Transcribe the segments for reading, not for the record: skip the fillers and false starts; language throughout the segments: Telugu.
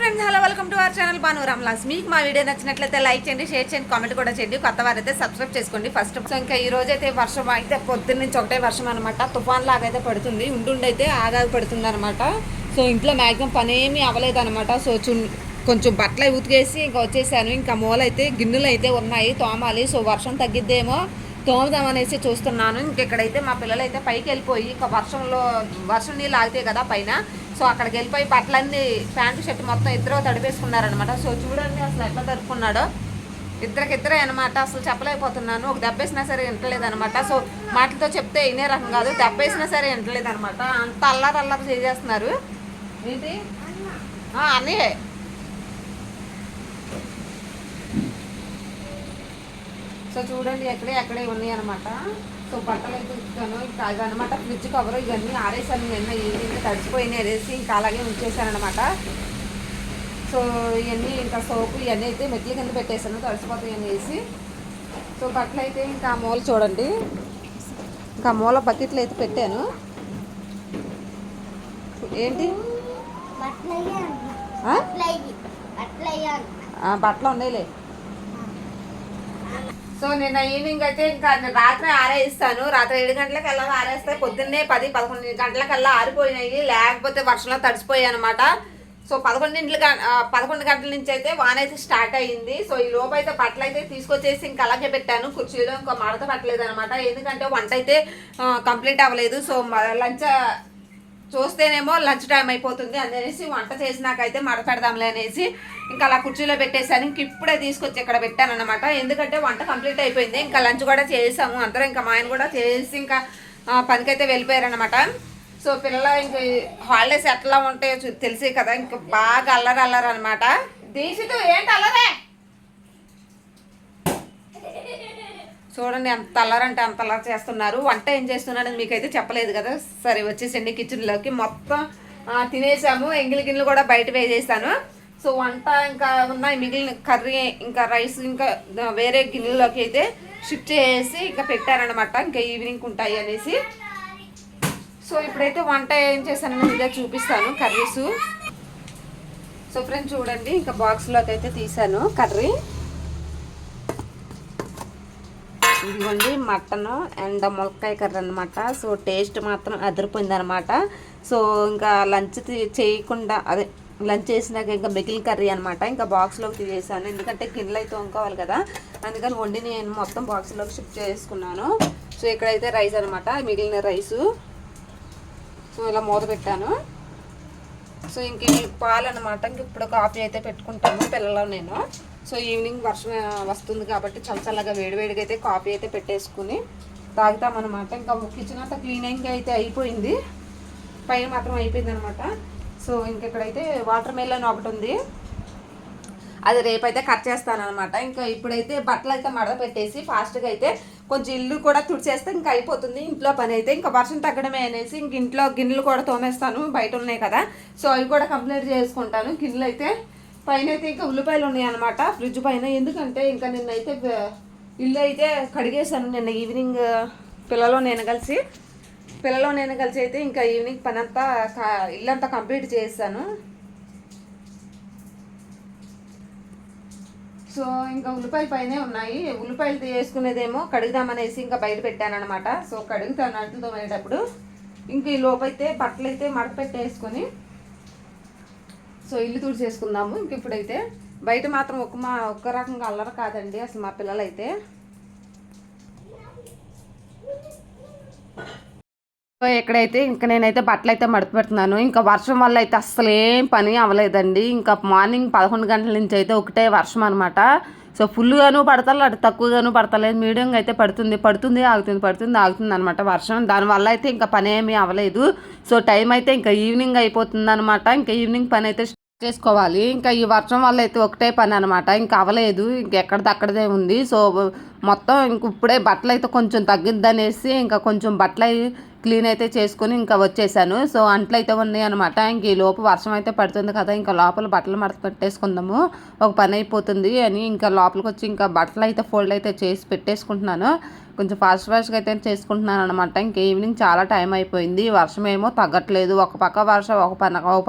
Friends hello welcome to our channel బాను రామ్లాస్. మీకు మా వీడియో నచ్చినట్లయితే లైక్ చేయండి, షేర్ చేయండి, కామెంట్ కూడా చేయండి. కొత్త వారైతే సబ్స్క్రైబ్ చేసుకోండి ఫస్ట్. సో ఇంకా ఈ రోజు అయితే వర్షం అయితే పొద్దున్న నుంచి ఒకటే వర్షం అనమాట. తుఫాన్ లాగా అయితే పడుతుంది, ఉండుండైతే ఆగాగి పడుతుంది అనమాట. సో ఇంట్లో మ్యాక్సిమం పని ఏమీ అవ్వలేదు అనమాట. సో కొంచెం బట్టలు ఉతికేసి ఇంకా వచ్చేసాను. ఇంకా మూలైతే గిన్నెలు అయితే ఉన్నాయి తోమాలి. సో వర్షం తగ్గిద్దేమో తోమదామనేసి చూస్తున్నాను. ఇంకెక్కడైతే మా పిల్లలు అయితే పైకి వెళ్ళిపోయి ఇంకా వర్షం నీళ్ళు ఆగితే కదా పైన. సో అక్కడికి వెళ్ళిపోయి బట్టలన్నీ ప్యాంటు షర్ట్ మొత్తం ఇద్దరు తడిపేసుకున్నారనమాట. సో చూడండి అసలు ఎట్లా తడుపుకున్నాడో, ఇద్దరే అనమాట. అసలు చెప్పలేకపోతున్నాను. ఒక దెబ్బేసినా సరే వింటలేదు అనమాట. సో మాటలతో చెప్తే ఇనే రకం కాదు, దెబ్బేసినా సరే వింటలేదు అనమాట. అంత అల్లరి చేసేస్తున్నారు. ఏంటి అన్నీ సో చూడండి ఎక్కడే ఉన్నాయి అనమాట. సో బట్టలు అయితే ఉతుకాను. ఇంకా అదనమాట ఫ్రిడ్జ్ కవర్ ఇవన్నీ ఆరేసాను. నిన్న ఈవినింగ్ తడిచిపోయినాయి అనేసి ఇంకా అలాగే ఉంచేసానమాట. సో ఇవన్నీ ఇంకా సోపు ఇవన్నీ అయితే మెట్ల కింద పెట్టేసాను తడిచిపోతాయి అనేసి. సో బట్టలు అయితే ఇంకా మూల చూడండి, ఇంకా మూల బకెట్లు అయితే పెట్టాను. ఏంటి బట్టలు ఉన్నాయిలే. సో నిన్న ఈవినింగ్ అయితే ఇంకా రాత్రి ఆరేస్తాను. రాత్రి 7 గంటలకు వెళ్ళా ఆరేస్తే పొద్దున్నే 10-11 గంటలకల్లా ఆరిపోయినాయి. లేకపోతే వర్షంలో తడిసిపోయాయి అనమాట. సో 11 గంటల నుంచి అయితే వాన అయితే స్టార్ట్ అయ్యింది. సో ఈ లోపు అయితే బట్టలు అయితే తీసుకొచ్చేసి ఇంకా అలాగే పెట్టాను కుర్చీలో. ఇంకా మడత పట్టలేదు అనమాట, ఎందుకంటే వంట అయితే కంప్లీట్ అవ్వలేదు. సో లంచ్ చూస్తేనేమో లంచ్ టైం అయిపోతుంది అనేసి వంట చేసినాకైతే మడపెడదాంలే అనేసి ఇంకా అలా కుర్చీలో పెట్టేశాను. ఇంక ఇప్పుడే తీసుకొచ్చి ఇక్కడ పెట్టాను అనమాట, ఎందుకంటే వంట కంప్లీట్ అయిపోయింది. ఇంకా లంచ్ కూడా చేసాము అందరం. ఇంకా మా ఆయన కూడా చేసి ఇంకా పనికైతే వెళ్ళిపోయారనమాట. సో పిల్లలు ఇంక హాలిడేస్ ఎట్లా ఉంటాయో తెలిసే కదా, ఇంకా బాగా అల్లరి అనమాట. దీక్షితు ఏంటి అల్లరే చూడండి, అంత అల్లరంటే అంత అల్లరి చేస్తున్నారు. వంట ఏం చేస్తున్నారని మీకైతే చెప్పలేదు కదా. సరే వచ్చేసండి కిచెన్లోకి. మొత్తం తినేసాము, ఎంగిలి గిన్నెలు కూడా బయట వేసేసాను. సో వంట ఇంకా ఉన్నాయి, మిగిలిన కర్రీ ఇంకా రైస్ ఇంకా వేరే గిన్నెలోకి అయితే షిఫ్ట్ చేసి ఇంకా పెట్టారనమాట. ఇంకా ఈవినింగ్ ఉంటాయి అనేసి. సో ఇప్పుడైతే వంట ఏం చేశానని ఇదే చూపిస్తాను, కర్రీస్. సో ఫ్రెండ్స్ చూడండి, ఇంకా బాక్స్లోకి అయితే తీసాను కర్రీ. ఇదిగోండి మటను అండ్ ములక్కాయ కర్రీ అనమాట. సో టేస్ట్ మాత్రం అదిరిపోయింది అనమాట. సో ఇంకా లంచ్ చేయకుండా లంచ్ చేసినాక ఇంకా మిగిలిన కర్రీ అనమాట ఇంకా బాక్స్లోకి తీసేసాను, ఎందుకంటే గిన్నెలు అయితే వంకోవాలి కదా. అందుకని వండి నేను మొత్తం బాక్స్లోకి షిఫ్ట్ చేసుకున్నాను. సో ఇక్కడైతే రైస్ అనమాట, మిగిలిన రైసు. సో ఇలా మూత పెట్టాను. సో ఇంక పాలు అనమాట. ఇంక ఇప్పుడు కాఫీ అయితే పెట్టుకుంటాను పిల్లలు నేను. సో ఈవినింగ్ వర్షం వస్తుంది కాబట్టి చల్లగా వేడివేడిగా అయితే కాఫీ అయితే పెట్టేసుకుని తాగుతామన్నమాట. ఇంకా కిచెన్ అంతా క్లీనింగ్ అయితే అయిపోయింది, పైన మాత్రం అయిపోయింది అనమాట. సో ఇంకెక్కడైతే వాటర్ మెలన్ ఒకటి ఉంది, అది రేపైతే కట్ చేస్తాను అనమాట. ఇంకా ఇప్పుడైతే బట్టలు అయితే మడత పెట్టేసి ఫాస్ట్గా అయితే కొంచెం ఇల్లు కూడా తుడిచేస్తే ఇంకా అయిపోతుంది ఇంట్లో పని అయితే. ఇంకా వర్షం తగ్గడమే అనేసి ఇంక ఇంట్లో గిన్నెలు కూడా తోమేస్తాను, బయట ఉన్నాయి కదా. సో అవి కూడా కంప్లీట్ చేసుకుంటాను. గిన్నెలు అయితే పైన అయితే ఇంకా ఉల్లిపాయలు ఉన్నాయి అనమాట ఫ్రిడ్జ్ పైన, ఎందుకంటే ఇంకా నిన్నైతే ఇల్లు అయితే కడిగేశాను నిన్న ఈవినింగ్. పిల్లలు నేను కలిసి అయితే ఇంకా ఈవినింగ్ పని అంతా ఇల్లంతా కంప్లీట్ చేశాను. సో ఇంకా ఉల్లిపాయలు పైనే ఉన్నాయి. ఉల్లిపాయలు వేసుకునేదేమో కడుగుదామనేసి ఇంకా బయట పెట్టాను అనమాట. సో కడుగుతాను అంట్లు తోమేటప్పుడు. ఇంక ఈ లోపైతే బట్టలు అయితే మడత పెట్టేసుకొని సో ఇల్లు తుడిచేసుకుందాము. ఇంక ఇప్పుడైతే బయట మాత్రం ఒక్క రకంగా అల్లరి కాదండి అసలు మా పిల్లలు అయితే. సో ఎక్కడైతే ఇంకా నేనైతే బట్టలు అయితే మడత పెడుతున్నాను. ఇంకా వర్షం వల్ల అయితే అస్సలు ఏం పని అవ్వలేదండి. ఇంకా మార్నింగ్ 11 గంటల నుంచి అయితే ఒకటే వర్షం అనమాట. సో ఫుల్గాను పడతలేదు, అటు తక్కువగాను పడతలేదు, మీడియంగా అయితే పడుతుంది ఆగుతుంది అనమాట వర్షం. దానివల్ల అయితే ఇంకా పని ఏమీ అవ్వలేదు. సో టైం అయితే ఇంకా ఈవినింగ్ అయిపోతుంది అనమాట. ఇంకా ఈవినింగ్ పని అయితే చేసుకోవాలి. ఇంకా ఈ వర్షం వల్ల అయితే ఒకటే పని అనమాట, ఇంకా అవ్వలేదు, ఇంకెక్కడిదక్కడదే ఉంది. సో మొత్తం ఇంక ఇప్పుడే బట్టలు అయితే కొంచెం తగ్గిద్దనేసి ఇంకా కొంచెం బట్టలు క్లీన్ అయితే చేసుకొని ఇంకా వచ్చేసాను. సో అంట్లు అయితే ఉన్నాయి అనమాట. ఇంక ఈ లోపు వర్షం అయితే పడుతుంది కదా, ఇంకా లోపల బట్టలు మడత పెట్టేసుకుందాము, ఒక పని అయిపోతుంది అని ఇంకా లోపలికి వచ్చి ఇంకా బట్టలు అయితే ఫోల్డ్ అయితే చేసి పెట్టేసుకుంటున్నాను. కొంచెం ఫాస్ట్గా అయితే చేసుకుంటున్నాను అనమాట. ఇంక ఈవినింగ్ చాలా టైం అయిపోయింది. వర్షం ఏమో తగ్గట్లేదు. ఒక పక్క వర్షం ఒక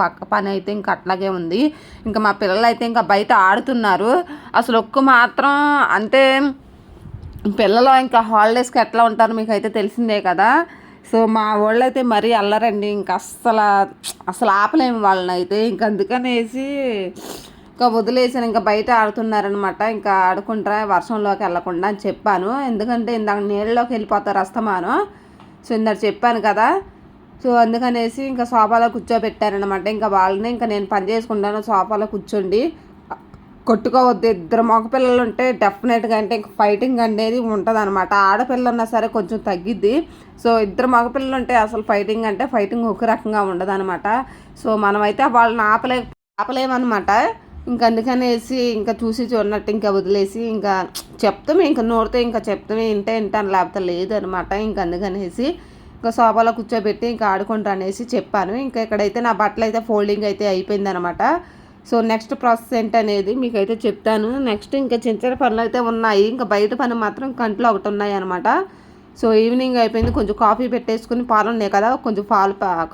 పక్క పని అయితే ఇంక అట్లాగే ఉంది. ఇంకా మా పిల్లలు అయితే ఇంకా బయట ఆడుతున్నారు. అసలు మాత్రం అంటే పిల్లలు ఇంకా హాలిడేస్కి ఎట్లా ఉంటారు మీకు అయితే తెలిసిందే కదా. సో మా వాళ్ళు అయితే మరీ అల్లరండి. ఇంకా అసలు ఆపలేము వాళ్ళని అయితే. ఇంక అందుకనేసి ఇంకా వదిలేసాను. ఇంకా బయట ఆడుతున్నారనమాట. ఇంకా ఆడుకుంటారా వర్షంలోకి వెళ్ళకుండా అని చెప్పాను. ఎందుకంటే ఇందాక నీళ్ళలోకి వెళ్ళిపోతారు అస్తమాను. సో ఇందాక చెప్పాను కదా. సో అందుకనేసి ఇంకా సోఫాలో కూర్చోబెట్టారనమాట. ఇంకా వాళ్ళని ఇంకా నేను పని చేసుకుంటాను, సోఫాలో కూర్చోండి, కొట్టుకోవద్దు. ఇద్దరు మగపిల్లలు ఉంటే డెఫినెట్గా అంటే ఇంక ఫైటింగ్ అనేది ఉంటుంది అనమాట. ఆడపిల్లలు ఉన్నా సరే కొంచెం తగ్గిద్ది. సో ఇద్దరు మగపిల్లలు ఉంటే అసలు ఫైటింగ్ ఒక రకంగా ఉండదు అనమాట. సో మనమైతే వాళ్ళని ఆపలేమన్నమాట. ఇంకా అందుకనేసి ఇంకా చూసి చూడనట్టు ఇంకా వదిలేసి ఇంకా చెప్తామే, ఇంకా నోడితే ఇంకా చెప్తామే, వింటాను లేకపోతే లేదు అనమాట. ఇంకా అందుకనేసి ఇంకా సోఫాలో కూర్చోబెట్టి ఇంకా ఆడుకుంటారు అనేసి చెప్పాను. ఇంకా ఇక్కడైతే నా బట్టలు అయితే ఫోల్డింగ్ అయితే అయిపోయింది అనమాట. సో నెక్స్ట్ ప్రాసెస్ ఏంటనేది మీకైతే చెప్తాను. నెక్స్ట్ ఇంకా చిన్న చిన్న పనులు అయితే ఉన్నాయి. ఇంకా బయట పని మాత్రం కంట్లో ఒకటి ఉన్నాయి అనమాట. సో ఈవినింగ్ అయిపోయింది. కొంచెం కాఫీ పెట్టేసుకుని, పాలు ఉన్నాయి కదా, కొంచెం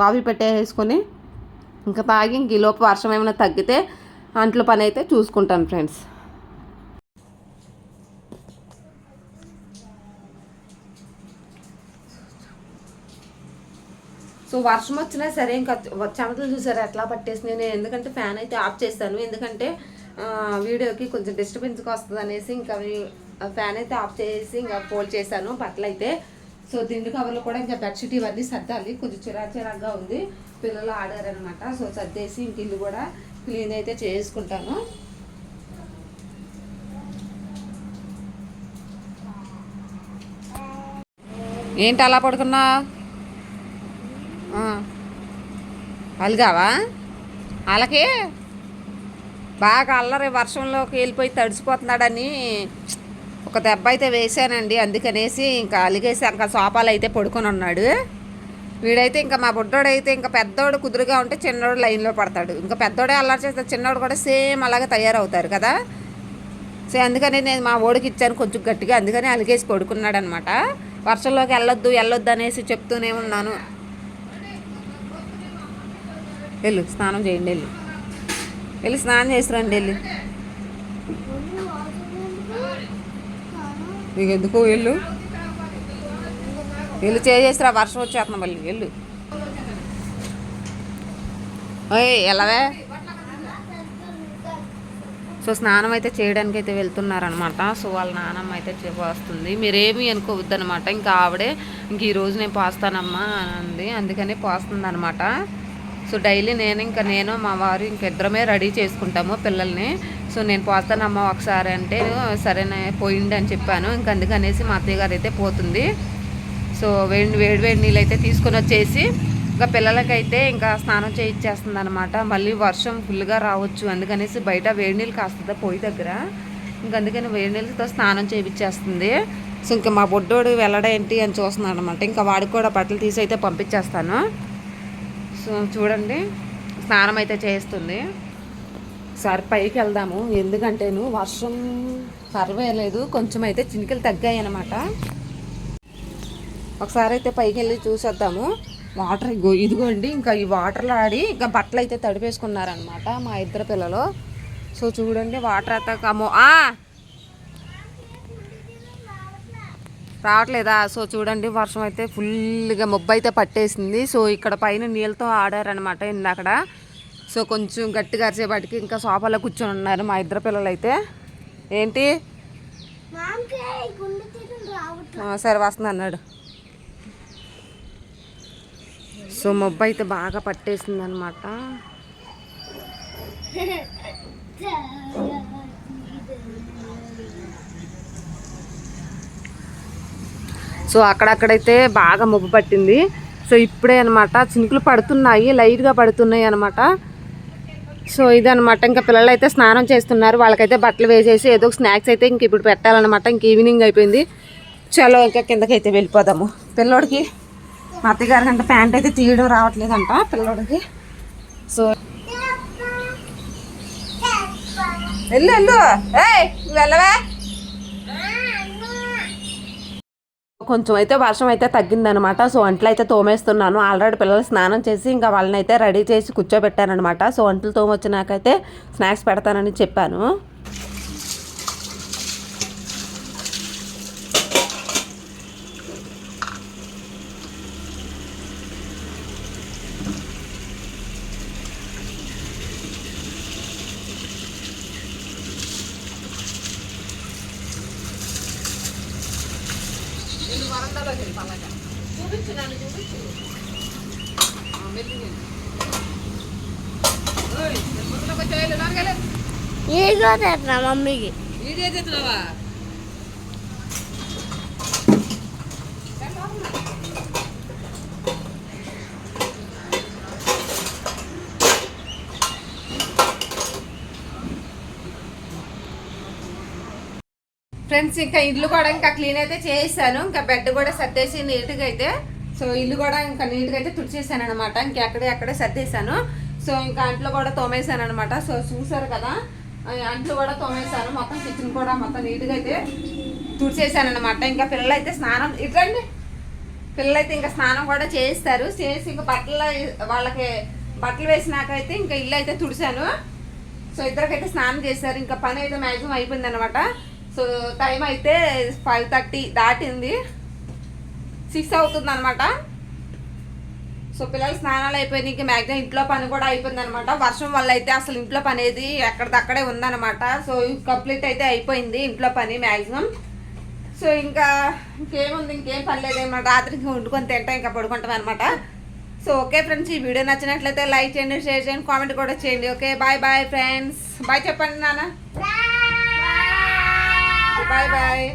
కాఫీ పెట్టేసుకొని ఇంకా తాగి ఇంక ఈలోపు వర్షం ఏమైనా తగ్గితే అంట్లో పని అయితే చూసుకుంటాను ఫ్రెండ్స్. సో వర్షం వచ్చినా సరే ఇంకా చెమటలు చూసారా ఎట్లా పట్టేసి నేను ఎందుకంటే ఫ్యాన్ అయితే ఆఫ్ చేస్తాను. ఎందుకంటే వీడియోకి కొంచెం డిస్టర్బెన్స్గా వస్తుంది అనేసి ఇంకా ఫ్యాన్ అయితే ఆఫ్ చేసి ఇంకా ఫోల్డ్ చేశాను బట్టలు అయితే. సో దిండు కవర్లు కూడా ఇంకా బెడ్షీట్ ఇవన్నీ సర్దాలి. కొంచెం చిరాగ్గా ఉంది, పిల్లలు ఆడారనమాట. సో సర్దేసి ఇంక ఇల్లు కూడా క్లీన్ అయితే చేసుకుంటాను. ఏంటి అలా పడుకున్నా? అలిగావా? అలాగే బాగా అల్లరి వర్షంలోకి వెళ్ళిపోయి తడిసిపోతున్నాడని ఒక దెబ్బ అయితే వేసానండి. అందుకనేసి ఇంకా అలిగేసి ఇంకా సోఫాలు అయితే పడుకొని ఉన్నాడు. వీడైతే ఇంకా మా బుడ్డోడైతే ఇంకా పెద్దోడు కుదురుగా ఉంటే చిన్నోడు లైన్లో పడతాడు. ఇంకా పెద్దోడే అల్లరి చేస్తే చిన్నోడు కూడా సేమ్ అలాగే తయారవుతారు కదా. సో అందుకని నేను మా ఓడికి ఇచ్చాను కొంచెం గట్టిగా, అందుకని అలిగేసి పడుకున్నాడు అనమాట. వర్షంలోకి వెళ్ళొద్దు అనేసి చెప్తూనే ఉన్నాను. వెళ్ళు స్నానం చేయండి, వెళ్ళి స్నానం చేసి రండి. నీకు ఎందుకు వెళ్ళు చేసేసిరా, వర్షం వచ్చేస్తున్నా మళ్ళీ వెళ్ళు. ఎలావే? సో స్నానం అయితే చేయడానికి అయితే వెళ్తున్నారనమాట. సో వాళ్ళ నానమ్మ అయితే వస్తుంది. మీరేమీ అనుకోవద్దు అనమాట. ఇంకా ఆవిడే ఇంక ఈరోజు నేను పోస్తానమ్మా అని అంది, అందుకని పోస్తుంది అనమాట. సో డైలీ నేను మా వారు ఇంకిద్దరమే రెడీ చేసుకుంటాము పిల్లల్ని. సో నేను పోస్తానమ్మా ఒకసారి అంటే సరేనే పోయిండి అని చెప్పాను. ఇంక అందుకనేసి మా అత్తయ్య గారు అయితే పోతుంది. సో వేడి నీళ్ళు అయితే తీసుకొని వచ్చేసి ఇంకా పిల్లలకైతే ఇంకా స్నానం చేయించేస్తుంది అనమాట. మళ్ళీ వర్షం ఫుల్గా రావచ్చు, అందుకనేసి బయట వేడి నీళ్ళు కాస్తుంది పొయ్యి దగ్గర. ఇంక అందుకని వేడి నీళ్ళతో స్నానం చేయించేస్తుంది. సో ఇంకా మా బొడ్డోడు వెళ్ళడేంటి అని చూస్తున్నాడు అనమాట. ఇంకా వాడికి కూడా బట్టలు తీసి అయితే పంపించేస్తాను. సో చూడండి స్నానం అయితే చేస్తుంది. ఒకసారి పైకి వెళ్దాము, ఎందుకంటేను వర్షం పర్వాలేదు, కొంచెం అయితే చినుకలు తగ్గాయి అనమాట. ఒకసారి అయితే పైకి వెళ్ళి చూసేద్దాము. వాటర్ ఇదిగోండి, ఇంకా ఈ వాటర్లో ఆడి ఇంకా బట్టలు అయితే తడిపేసుకున్నారనమాట మా ఇద్దరు పిల్లలు. సో చూడండి వాటర్ అయితే రావట్లేదా? సో చూడండి వర్షం అయితే ఫుల్గా మబ్బు అయితే పట్టేసింది. సో ఇక్కడ పైన నీళ్ళతో ఆడారనమాట ఇందాకడ. సో కొంచెం గట్టిగా అరిసేపాటికి ఇంకా సోఫాలో కూర్చొని ఉన్నారు మా ఇద్దరు పిల్లలు అయితే. ఏంటి సరే వస్తుంది అన్నాడు. సో మబ్బు అయితే బాగా పట్టేసింది అనమాట. సో అక్కడక్కడైతే బాగా మబ్బు పట్టింది. సో ఇప్పుడే అనమాట చినుకులు పడుతున్నాయి, లైట్గా పడుతున్నాయి అనమాట. సో ఇదనమాట. ఇంకా పిల్లలు అయితే స్నానం చేస్తున్నారు, వాళ్ళకైతే బట్టలు వేసేసి ఏదో ఒక స్నాక్స్ అయితే ఇంక ఇప్పుడు పెట్టాలన్నమాట. ఇంక ఈవినింగ్ అయిపోయింది, చలో ఇంకా కిందకైతే వెళ్ళిపోదాము. పిల్లోడికి మా అత్తగారి కంటే ప్యాంట్ అయితే తీయడం రావట్లేదంట పిల్లోడికి. సో వెళ్ళు వెళ్ళవా? కొంచెం అయితే వర్షం అయితే తగ్గిందనమాట. సో అంట్లు అయితే తోమేస్తున్నాను. ఆల్రెడీ పిల్లలు స్నానం చేసి ఇంకా వాళ్ళని అయితే రెడీ చేసి కూర్చోబెట్టానమాట. సో అంట్లు తోమొచ్చినాకైతే స్నాక్స్ పెడతానని చెప్పాను. చూపించు నన్ను చూపించు మమ్మీకి వీడియో చేస్తున్నావా? ఫ్రెండ్స్ ఇంకా ఇల్లు కూడా ఇంకా క్లీన్ అయితే చేసాను. ఇంకా బెడ్ కూడా సర్దేసి నీట్గా అయితే సో ఇల్లు కూడా ఇంకా నీట్గా అయితే తుడిచేసాను అనమాట. ఇంకెక్కడే సర్దేశాను. సో ఇంకా అంట్లు కూడా తోమేశాను అనమాట. సో చూసారు కదా అంట్లు కూడా తోమేశాను. మొత్తం కిచెన్ కూడా మొత్తం నీట్గా అయితే తుడిచేసాను అనమాట. ఇంకా పిల్లలు అయితే స్నానం ఇట్లండి పిల్లలైతే ఇంకా స్నానం కూడా చేస్తారు. చేసి ఇంకా వాళ్ళకి బట్టలు వేసినాకైతే ఇంకా ఇల్లు అయితే తుడిచాను. సో ఇద్దరికైతే స్నానం చేశారు. ఇంకా పని అయితే మ్యాక్సిమం అయిపోయింది అనమాట. సో టైం అయితే 5:30 దాటింది, 6 అవుతుంది అనమాట. సో పిల్లలు స్నానాలు అయిపోయినాయి. ఇంకా మ్యాక్సిమం ఇంట్లో పని కూడా అయిపోయింది అనమాట. వర్షం వల్ల అయితే అసలు ఇంట్లో పని ఏది ఎక్కడిదక్కడే ఉందన్నమాట. సో కంప్లీట్ అయితే అయిపోయింది ఇంట్లో పని మ్యాక్సిమం. సో ఇంకేముంది, ఇంకేం పని లేదన్నమాట. రాత్రికి వండుకొని తింటాం, ఇంకా పడుకుంటాం అనమాట. సో ఓకే ఫ్రెండ్స్, ఈ వీడియో నచ్చినట్లయితే లైక్ చేయండి, షేర్ చేయండి, కామెంట్ కూడా చేయండి. Okay bye bye friends. Bye చెప్పండి నాన్న. Bye bye.